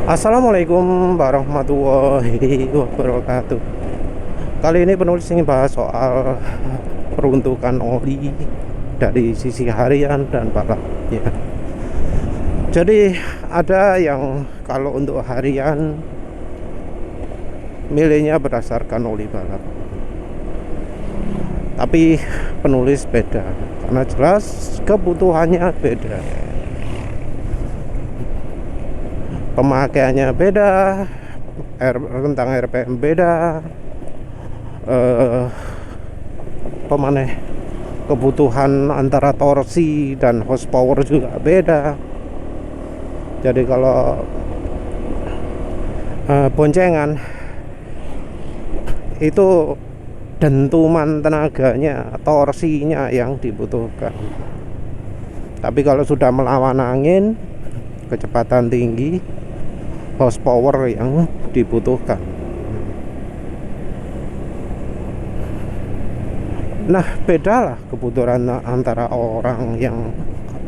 Assalamualaikum warahmatullahi wabarakatuh. Kali ini penulis ingin bahas soal peruntukan oli dari sisi harian dan balap ya. Jadi ada yang kalau untuk harian milihnya berdasarkan oli balap, tapi penulis beda karena jelas kebutuhannya beda, pemakaiannya beda, rentang RPM beda, kebutuhan antara torsi dan horsepower juga beda. Jadi kalau boncengan itu dentuman tenaganya, torsinya yang dibutuhkan. Tapi kalau sudah melawan angin, kecepatan tinggi, horsepower yang dibutuhkan. Nah, bedalah kebutuhan antara orang yang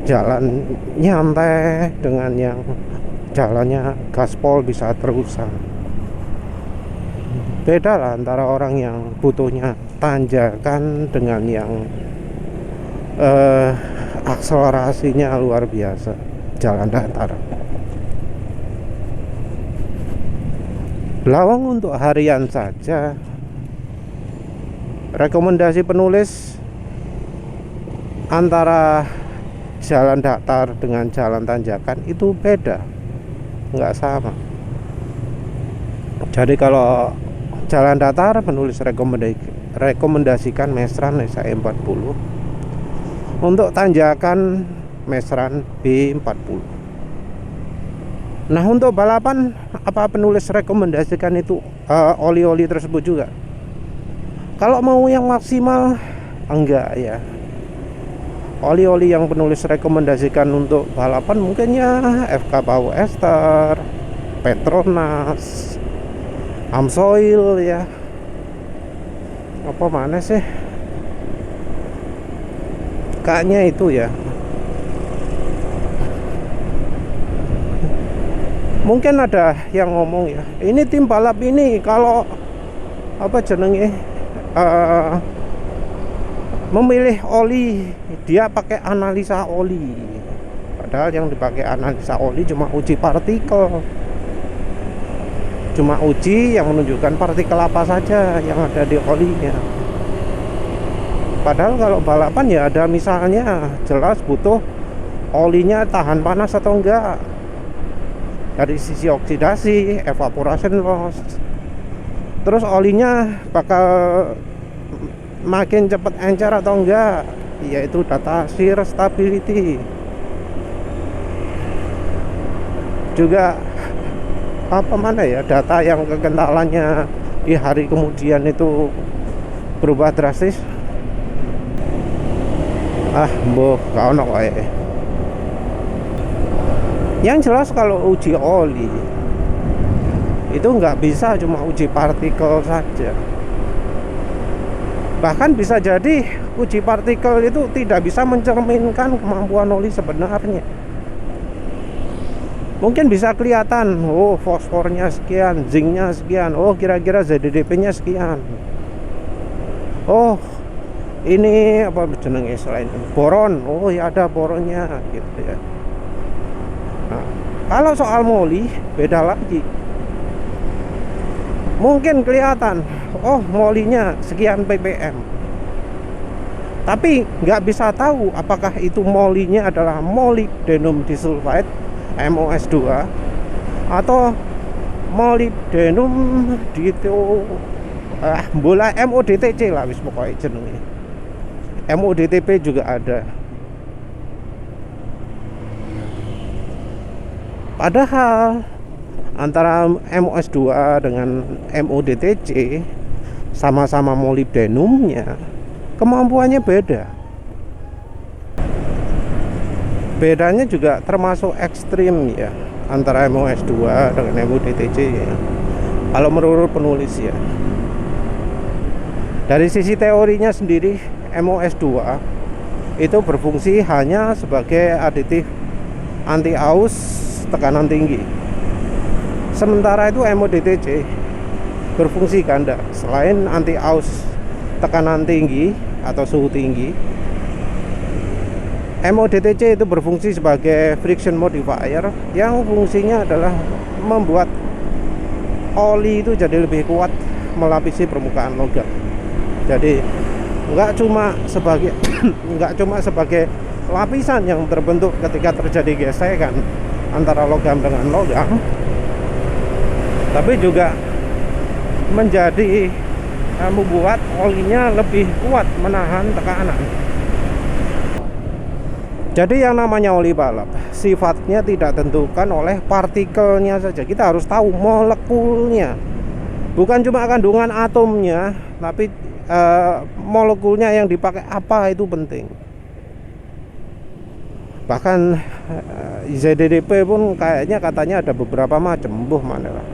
jalan nyantai dengan yang jalannya gaspol bisa terusan. Beda lah antara orang yang butuhnya tanjakan dengan yang akselerasinya luar biasa, jalan datar. Lawang untuk harian saja, rekomendasi penulis antara jalan datar dengan jalan tanjakan itu beda, nggak sama. Jadi kalau jalan datar penulis rekomendasikan Mesran SAE40, untuk tanjakan Mesran B40. Nah, untuk balapan apa penulis rekomendasikan itu oli-oli tersebut juga? Kalau mau yang maksimal enggak ya. Oli-oli yang penulis rekomendasikan untuk balapan mungkinnya FK Power, Petronas, Amsoil ya. Apa mana sih? Kayaknya itu ya. Mungkin ada yang ngomong ya, ini tim balap ini kalau apa jenenge memilih oli, dia pakai analisa oli. Padahal yang dipakai analisa oli cuma uji partikel, cuma uji yang menunjukkan partikel apa saja yang ada di olinya. Padahal kalau balapan ya ada misalnya jelas butuh olinya tahan panas atau enggak, dari sisi oksidasi, evaporation loss. Terus olinya bakal makin cepat encer atau enggak, yaitu data shear stability. Juga apa mana ya, data yang kekentalannya di hari kemudian itu berubah drastis. Gak ono wae. Yang jelas kalau uji oli itu nggak bisa cuma uji partikel saja. Bahkan bisa jadi uji partikel itu tidak bisa mencerminkan kemampuan oli sebenarnya. Mungkin bisa kelihatan, oh fosfornya sekian, zinknya sekian, oh kira-kira ZDDP-nya sekian. Oh ini apa jenenge selain boron, oh ya ada boronnya gitu ya. Nah, kalau soal moli beda lagi. Mungkin kelihatan, oh molinya sekian ppm, tapi nggak bisa tahu apakah itu molinya adalah molybdenum disulfide MOS2 atau molybdenum bola MODTC lah wis pokoknya jenenge. MODTP juga ada. Padahal antara MOS2 dengan MODTC sama-sama molybdenumnya, kemampuannya beda. Bedanya juga termasuk ekstrim ya, antara MOS2 dengan MODTC ya. Kalau menurut penulis ya. Dari sisi teorinya sendiri, MOS2 itu berfungsi hanya sebagai aditif anti aus tekanan tinggi. Sementara itu MODTC berfungsi ganda. Selain anti aus tekanan tinggi atau suhu tinggi, MODTC itu berfungsi sebagai friction modifier yang fungsinya adalah membuat oli itu jadi lebih kuat melapisi permukaan logam. Jadi nggak cuma sebagai lapisan yang terbentuk ketika terjadi gesekan antara logam dengan logam, tapi juga menjadi membuat olinya lebih kuat menahan tekanan. Jadi yang namanya oli balap sifatnya tidak tentukan oleh partikelnya saja. Kita harus tahu molekulnya, bukan cuma kandungan atomnya, tapi molekulnya yang dipakai apa itu penting. Bahkan ZDDP pun katanya ada beberapa macam, mana lah.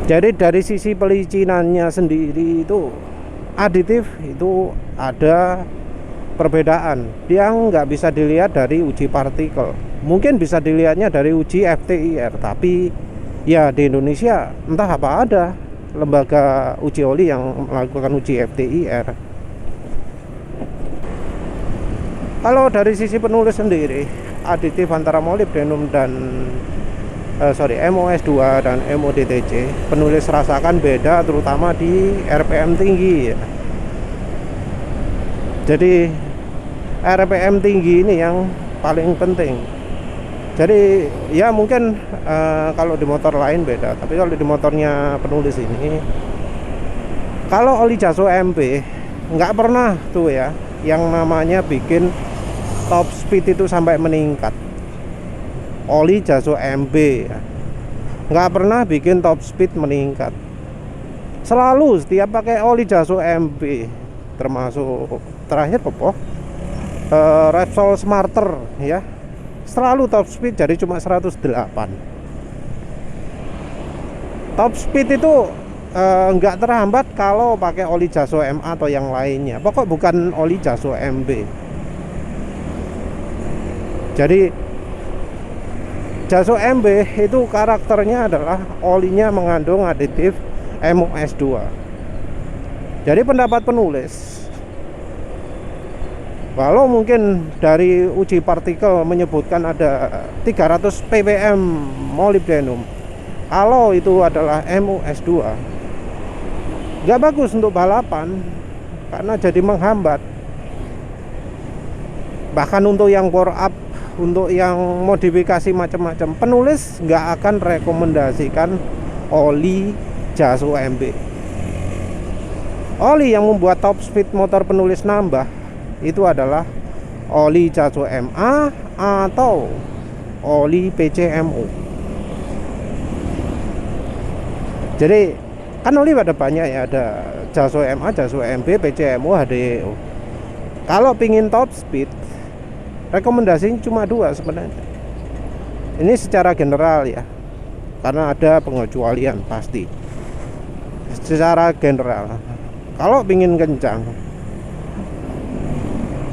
Jadi dari sisi pelicinannya sendiri itu aditif itu ada perbedaan. Dia nggak bisa dilihat dari uji partikel. Mungkin bisa dilihatnya dari uji FTIR, tapi ya di Indonesia entah apa ada lembaga uji oli yang melakukan uji FTIR. Kalau dari sisi penulis sendiri, aditif antara molybdenum dan MOS2 dan MODTC, penulis rasakan beda terutama di RPM tinggi ya. Jadi RPM tinggi ini yang paling penting. Jadi ya mungkin kalau di motor lain beda, tapi kalau di motornya penulis ini, kalau oli Jaso MP nggak pernah tuh ya yang namanya bikin top speed itu sampai meningkat. Oli Jaso MB ya, nggak pernah bikin top speed meningkat. Selalu setiap pakai oli Jaso MB, termasuk terakhir Repsol Smarter ya, selalu top speed jadi cuma 108. Top speed itu nggak terhambat kalau pakai oli Jaso MA atau yang lainnya. Pokok bukan oli Jaso MB. Jadi Jaso MB itu karakternya adalah olinya mengandung aditif MOS2. Jadi pendapat penulis, walau mungkin dari uji partikel menyebutkan ada 300 ppm molybdenum, kalau itu adalah MOS2, nggak bagus untuk balapan karena jadi menghambat. Bahkan untuk yang power up, untuk yang modifikasi macam-macam, penulis nggak akan rekomendasikan oli Jaso MB. Oli yang membuat top speed motor penulis nambah itu adalah oli Jaso MA atau oli PCMO. Jadi kan oli ada banyak ya, ada Jaso MA, Jaso MB, PCMO, HDEO. Kalau pingin top speed, rekomendasinya cuma dua sebenarnya. Ini secara general ya, karena ada pengecualian pasti. Secara general, kalau pingin kencang,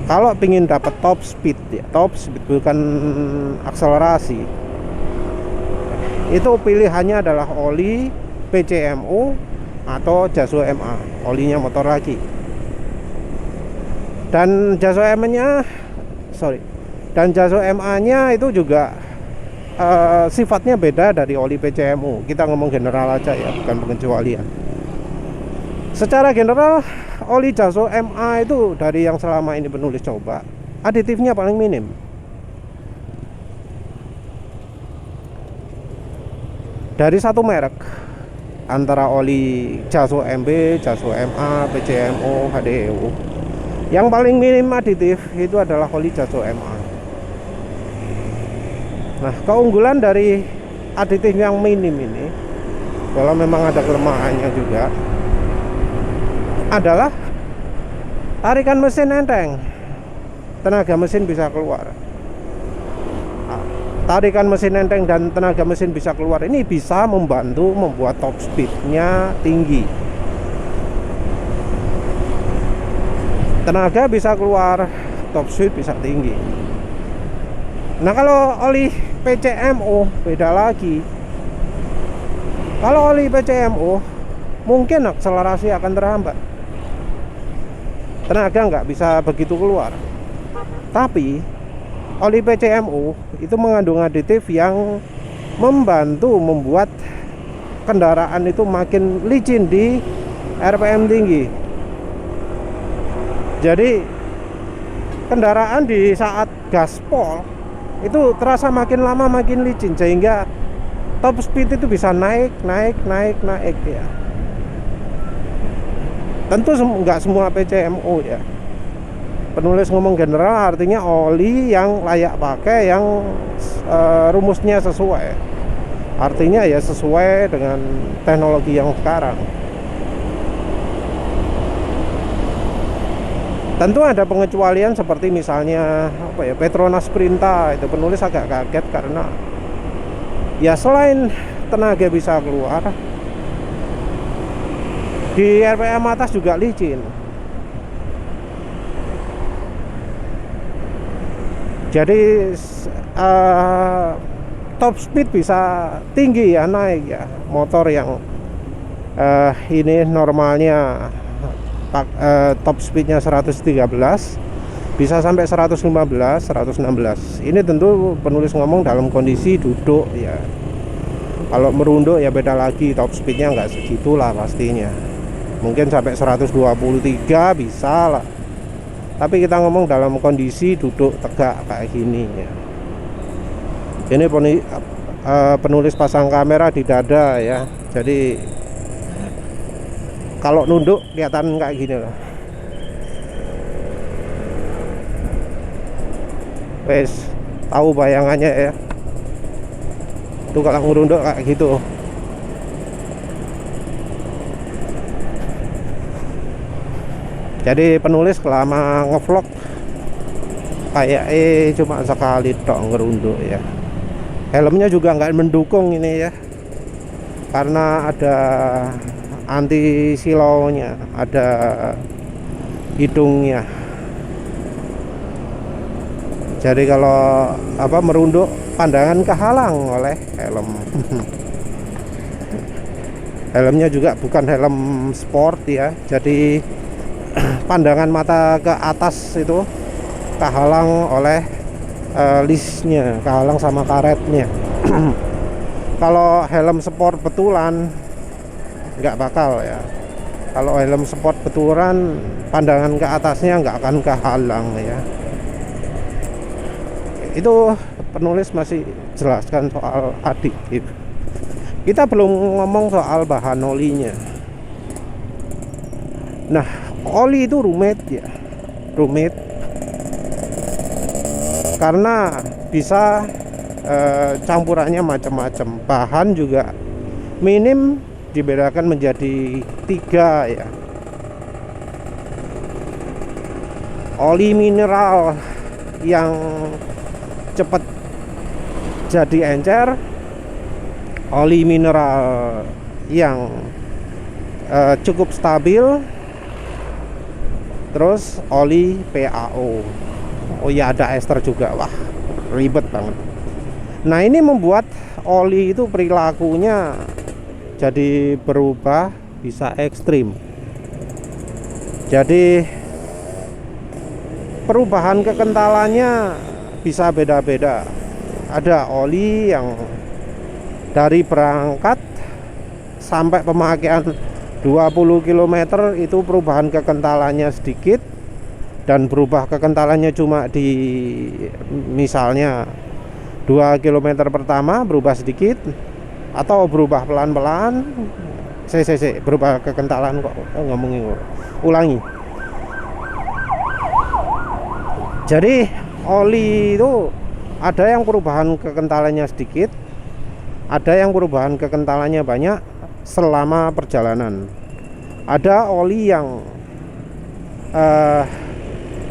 kalau pingin dapat top speed ya, top speed bukan akselerasi, itu pilihannya adalah oli PCMO atau Jaso MA, olinya motor lagi. Dan Jaso MA-nya itu juga sifatnya beda dari oli PCMO. Kita ngomong general aja ya, bukan pengecualian. Secara general, oli Jaso MA itu dari yang selama ini penulis coba, aditifnya paling minim. Dari satu merek, antara oli Jaso MB, Jaso MA, PCMO, HDEO, yang paling minim aditif itu adalah oli Jaso MA. Nah, keunggulan dari aditif yang minim ini, kalau memang ada kelemahannya juga, adalah tarikan mesin enteng, tenaga mesin bisa keluar. Tarikan mesin enteng dan tenaga mesin bisa keluar ini bisa membantu membuat top speednya tinggi. Tenaga bisa keluar, top speed bisa tinggi. Nah, kalau oli PCMO beda lagi. Kalau oli PCMO mungkin akselerasi akan terhambat, tenaga nggak bisa begitu keluar. Tapi oli PCMO itu mengandung aditif yang membantu membuat kendaraan itu makin licin di RPM tinggi. Jadi kendaraan di saat gaspol itu terasa makin lama makin licin, sehingga top speed itu bisa naik ya. Tentu nggak semua PCMO ya. Penulis ngomong general, artinya oli yang layak pakai, yang rumusnya sesuai. Artinya ya sesuai dengan teknologi yang sekarang. Tentu ada pengecualian seperti misalnya Petronas Sprinta. Itu penulis agak kaget karena ya selain tenaga bisa keluar, di RPM atas juga licin. Jadi top speed bisa tinggi ya, naik ya. Motor yang ini normalnya top speednya 113 bisa sampai 115, 116. Ini tentu penulis ngomong dalam kondisi duduk ya. Kalau merunduk ya beda lagi, top speednya nggak segitulah pastinya. Mungkin sampai 123 bisa lah. Tapi kita ngomong dalam kondisi duduk tegak kayak gini ya. Ini penulis pasang kamera di dada ya. Jadi kalau nunduk kelihatan kayak gini loh. Wes, tahu bayangannya ya. Itu kalau ngerunduk kayak gitu. Jadi penulis selama ngevlog kayak cuma sekali tok ngerunduk ya. Helmnya juga nggak mendukung ini ya, karena ada anti silaunya, ada hidungnya. Jadi kalau merunduk pandangan kehalang oleh helm. Helmnya juga bukan helm sport ya, jadi pandangan mata ke atas itu kehalang oleh listnya, kehalang sama karetnya. Kalau helm sport betulan nggak bakal ya. Kalau helm sport betulan, pandangan ke atasnya nggak akan kehalang ya. Itu penulis masih jelaskan soal aditif. Kita belum ngomong soal bahan olinya. Nah, oli itu rumit ya, rumit karena bisa campurannya macam-macam. Bahan juga minim dibedakan menjadi 3 ya. Oli mineral yang cepat jadi encer, oli mineral yang cukup stabil, terus oli PAO. Oh ya, ada ester juga. Wah, ribet banget. Nah, ini membuat oli itu perilakunya jadi berubah, bisa ekstrim. Jadi perubahan kekentalannya bisa beda-beda. Ada oli yang dari berangkat sampai pemakaian 20 km itu perubahan kekentalannya sedikit, dan berubah kekentalannya cuma di misalnya 2 km pertama berubah sedikit, atau berubah pelan-pelan. Berubah kekentalan kok ngomongin, ulangi. Jadi oli itu ada yang perubahan kekentalannya sedikit, ada yang perubahan kekentalannya banyak selama perjalanan. Ada oli yang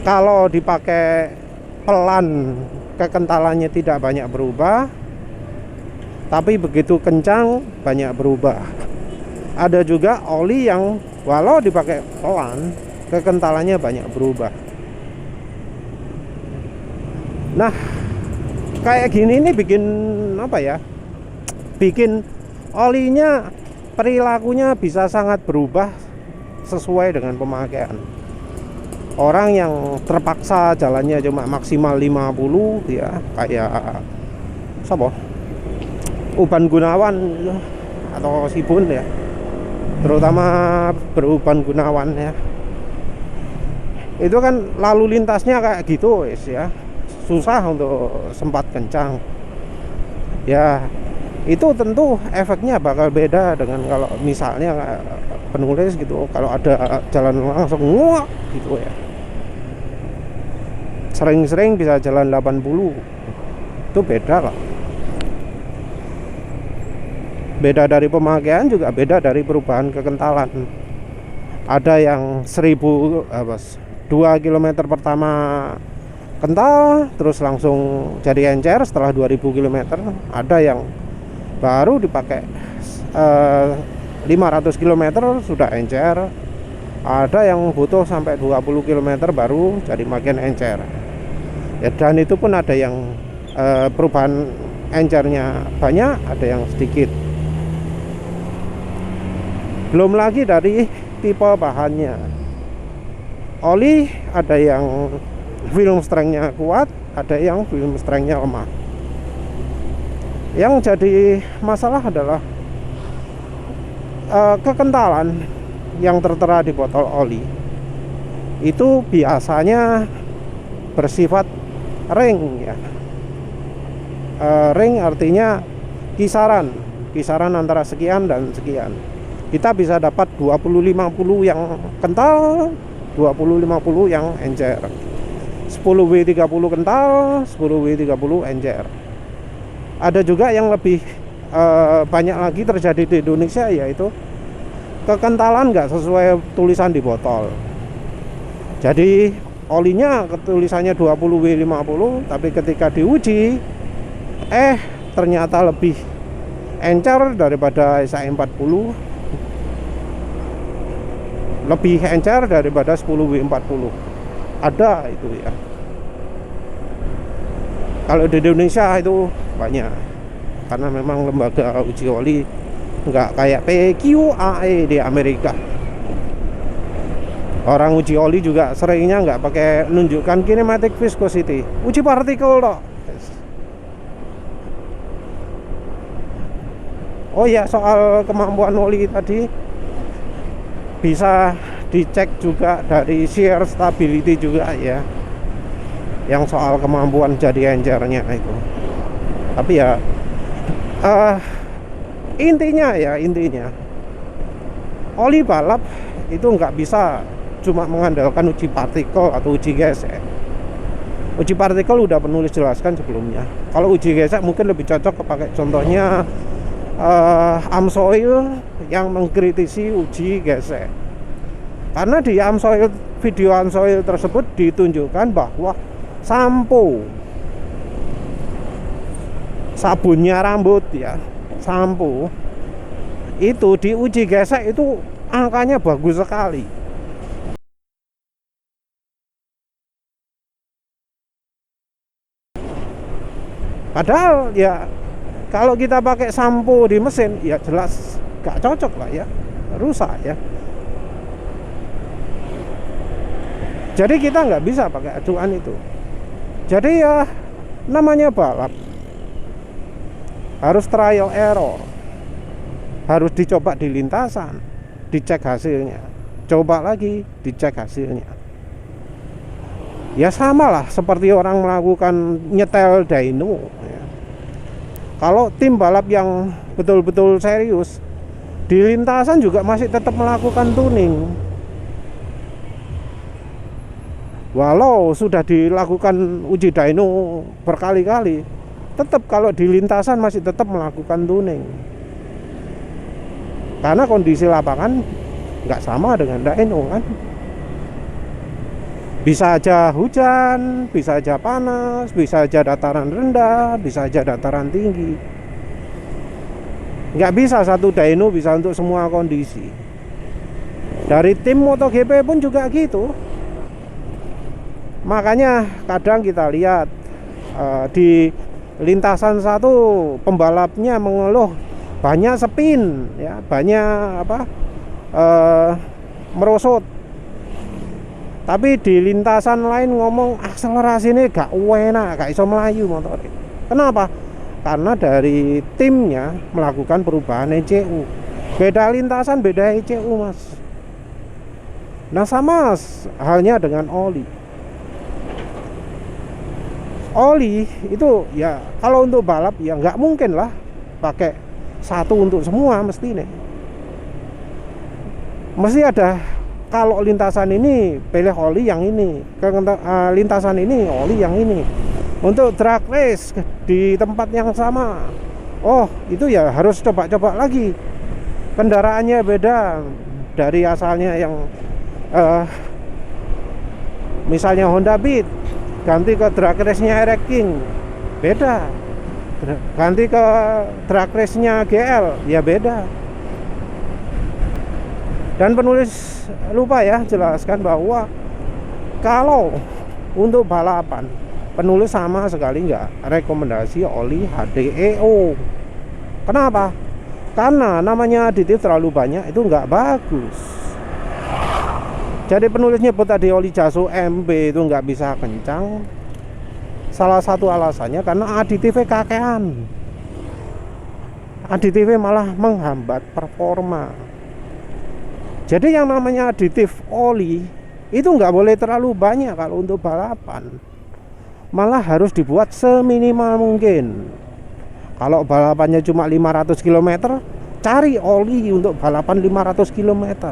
kalau dipakai pelan kekentalannya tidak banyak berubah, tapi begitu kencang banyak berubah. Ada juga oli yang walau dipakai pelan kekentalannya banyak berubah. Nah, kayak gini nih bikin apa ya, bikin olinya perilakunya bisa sangat berubah sesuai dengan pemakaian. Orang yang terpaksa jalannya cuma maksimal 50 ya, kayak siapa? Uban Gunawan atau Sibun ya, terutama beruban Gunawan ya, itu kan lalu lintasnya kayak gitu ya, susah untuk sempat kencang ya. Itu tentu efeknya bakal beda dengan kalau misalnya penulis gitu, kalau ada jalan langsung nguak gitu ya, sering-sering bisa jalan 80, itu beda lah. Beda dari pemakaian, juga beda dari perubahan kekentalan. Ada yang 2 km pertama kental terus langsung jadi encer setelah 2000 km. Ada yang baru dipakai 500 km sudah encer. Ada yang butuh sampai 20 km baru jadi makin encer ya. Dan itu pun ada yang perubahan encernya banyak, ada yang sedikit. Belum lagi dari tipe bahannya. Oli ada yang film strength-nya kuat, ada yang film strength-nya lemah. Yang jadi masalah adalah kekentalan yang tertera di botol oli itu biasanya bersifat ring ya. Ring artinya kisaran antara sekian dan sekian. Kita bisa dapat 20-50 yang kental, 20-50 yang encer, 10W30 kental, 10W30 encer. Ada juga yang lebih banyak lagi terjadi di Indonesia, yaitu kekentalan nggak sesuai tulisan di botol. Jadi olinya tulisannya 20W50, tapi ketika diuji ternyata lebih encer daripada SAE40, lebih encer daripada 10W40. Ada itu ya. Kalau di Indonesia itu banyak, karena memang lembaga uji oli nggak kayak PQAE di Amerika. Orang uji oli juga seringnya nggak pakai nunjukkan kinematic viscosity, uji partikel loh. Oh ya, soal kemampuan oli tadi bisa dicek juga dari shear stability juga ya, yang soal kemampuan jadi encernya itu. Tapi ya intinya oli balap itu nggak bisa cuma mengandalkan uji partikel atau uji gesek. Uji partikel udah penulis jelaskan sebelumnya. Kalau uji gesek mungkin lebih cocok kepakai contohnya AMSOIL yang mengkritisi uji gesek. Karena di video AMSOIL tersebut ditunjukkan bahwa sabunnya rambut ya, sampo itu diuji gesek itu angkanya bagus sekali. Padahal ya kalau kita pakai sampo di mesin ya jelas gak cocok lah ya, rusak ya. Jadi kita nggak bisa pakai acuan itu. Jadi ya namanya balap, harus trial error, harus dicoba di lintasan, dicek hasilnya, coba lagi, dicek hasilnya. Ya sama lah seperti orang melakukan nyetel dyno ya. Kalau tim balap yang betul-betul serius, di lintasan juga masih tetap melakukan tuning. Walau sudah dilakukan uji dyno berkali-kali, tetap kalau di lintasan masih tetap melakukan tuning. Karena kondisi lapangan nggak sama dengan dyno kan. Bisa aja hujan, bisa aja panas, bisa aja dataran rendah, bisa aja dataran tinggi. Nggak bisa satu dyno bisa untuk semua kondisi. Dari tim MotoGP pun juga gitu. Makanya kadang kita lihat di lintasan satu pembalapnya mengeluh banyak spin ya, banyak merosot. Tapi di lintasan lain ngomong akselerasi ini gak enak, gak iso melayu motor. Kenapa? Karena dari timnya melakukan perubahan ECU. Beda lintasan, beda ECU, Mas. Nah, sama halnya dengan oli. Oli itu ya kalau untuk balap ya nggak mungkin lah pakai satu untuk semua, mesti nih. Mesti ada, kalau lintasan ini pilih oli yang ini, lintasan ini oli yang ini. Untuk drag race di tempat yang sama, oh itu ya harus coba-coba lagi. Kendaraannya beda dari asalnya yang misalnya Honda Beat, ganti ke drag race-nya RX King, beda. Ganti ke drag race-nya GL, ya beda. Dan penulis lupa ya jelaskan bahwa kalau untuk balapan, penulis sama sekali nggak rekomendasi oli HDEO. Kenapa? Karena namanya aditif terlalu banyak itu nggak bagus. Jadi penulis nyebut tadi oli Jaso MB itu nggak bisa kencang. Salah satu alasannya karena aditifnya kakean. Aditifnya malah menghambat performa. Jadi yang namanya aditif oli itu nggak boleh terlalu banyak kalau untuk balapan. Malah harus dibuat seminimal mungkin. Kalau balapannya cuma 500 km, cari oli untuk balapan 500 km.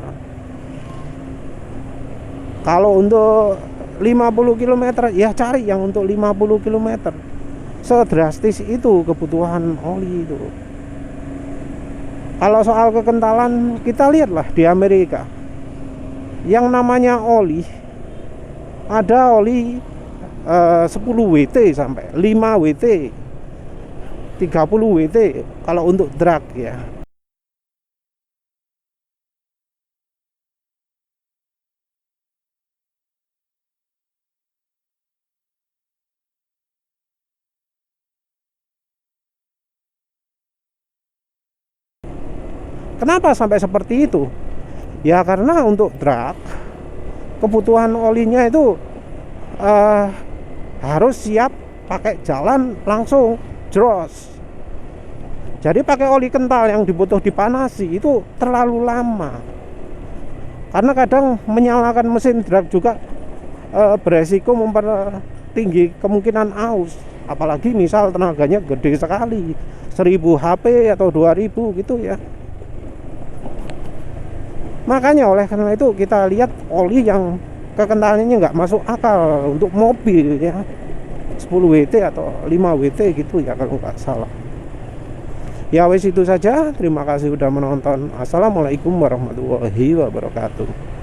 Kalau untuk 50 km, ya cari yang untuk 50 km. Sedrastis itu kebutuhan oli itu. Kalau soal kekentalan, kita lihatlah di Amerika. Yang namanya oli, ada oli 10 WT sampai 5 WT, 30 WT kalau untuk drag ya. Kenapa sampai seperti itu? Ya karena untuk drag kebutuhan olinya itu harus siap pakai jalan langsung jos. Jadi pakai oli kental yang dibutuh dipanasi itu terlalu lama. Karena kadang menyalakan mesin drag juga beresiko mempertinggi kemungkinan aus. Apalagi misal tenaganya gede sekali, 1000 HP atau 2000 gitu ya. Makanya oleh karena itu kita lihat oli yang kekentalannya nggak masuk akal untuk mobil ya, 10 WT atau 5 WT gitu ya kalau nggak salah. Ya wes itu saja, terima kasih sudah menonton. Assalamualaikum warahmatullahi wabarakatuh.